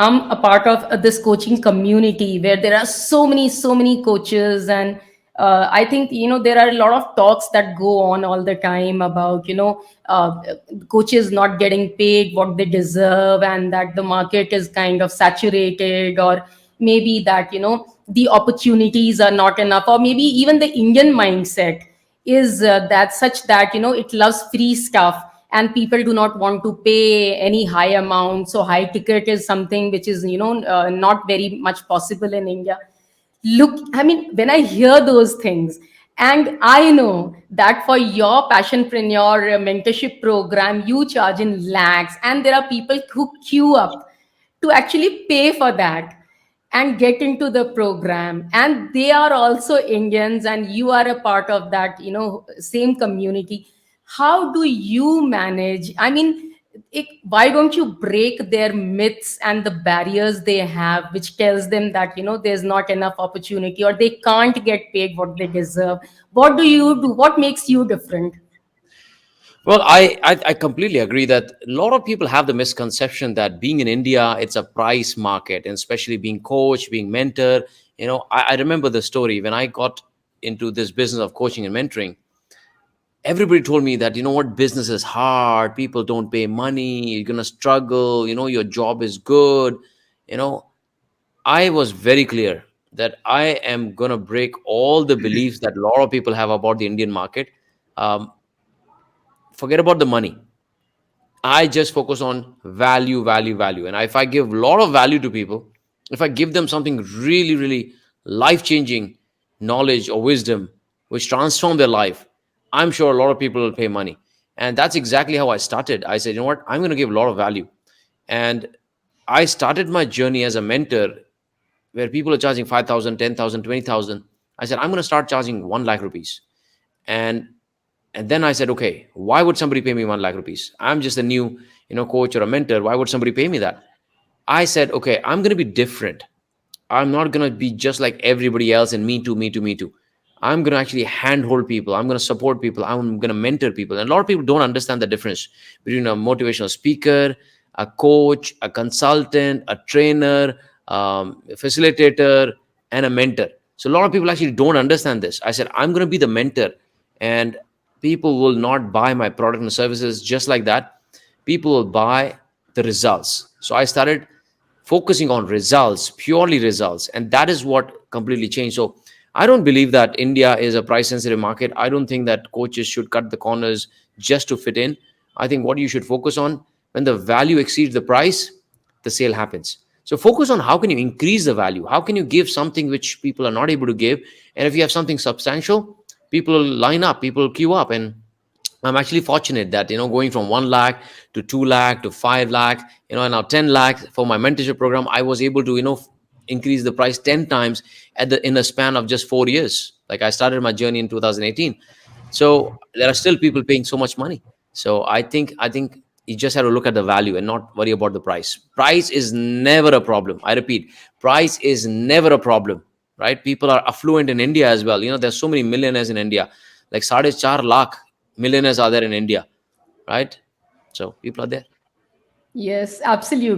I'm a part of this coaching community where there are so many coaches, and I think there are a lot of talks that go on all the time about coaches not getting paid what they deserve, and that the market is kind of saturated, or maybe that the opportunities are not enough, or maybe even the Indian mindset is that such that it loves free stuff, and people do not want to pay any high amount. So high ticket is something which is not very much possible in India. Look, I mean, when I hear those things, and I know that for your passionpreneur mentorship program you charge in lakhs, and there are people who queue up to actually pay for that and get into the program, and they are also Indians, and you are a part of that same community. How do you manage? I mean, why don't you break their myths and the barriers they have, which tells them that there's not enough opportunity, or they can't get paid what they deserve? What do you do? What makes you different? Well, I completely agree that a lot of people have the misconception that being in India, it's a price market, and especially being coach, being mentor. I remember the story when I got into this business of coaching and mentoring. Everybody told me that, what, business is hard, people don't pay money, you're gonna struggle, your job is good. You know, I was very clear that I am gonna break all the beliefs that a lot of people have about the Indian market. Um, Forget about the money. I just focus on value, value, value. And if I give a lot of value to people, if I give them something really, really life changing knowledge or wisdom, which transform their life, I'm sure a lot of people will pay money. And that's exactly how I started. I said, what? I'm going to give a lot of value. And I started my journey as a mentor where people are charging 5,000, 10,000, 20,000. I said, I'm going to start charging 1 lakh rupees. And and then I said, okay, why would somebody pay me 1 lakh rupees? I'm just a new, coach or a mentor. Why would somebody pay me that? I said, okay, I'm going to be different. I'm not going to be just like everybody else and me too, me too, me too. I'm going to actually handhold people. I'm going to support people. I'm going to mentor people. And a lot of people don't understand the difference between a motivational speaker, a coach, a consultant, a trainer, a facilitator, and a mentor. So a lot of people actually don't understand this. I said, I'm going to be the mentor, and people will not buy my product and services just like that. People will buy the results. So I started focusing on results, purely results. And that is what completely changed. So I don't believe that India is a price sensitive market. I don't think that coaches should cut the corners just to fit in. I think what you should focus on, when the value exceeds the price, the sale happens. So focus on how can you increase the value? How can you give something which people are not able to give? And if you have something substantial, people will line up, people will queue up. And I'm actually fortunate that, going from 1 lakh to 2 lakh to 5 lakh, and now 10 lakh for my mentorship program, I was able to, increase the price 10 times in a span of just 4 years. Like, I started my journey in 2018. So there are still people paying so much money. So I think you just have to look at the value and not worry about the price. Price is never a problem. I repeat, price is never a problem, right? People are affluent in India as well. There's so many millionaires in India, like 4.5 lakh millionaires are there in India, right? So people are there. Yes, absolutely.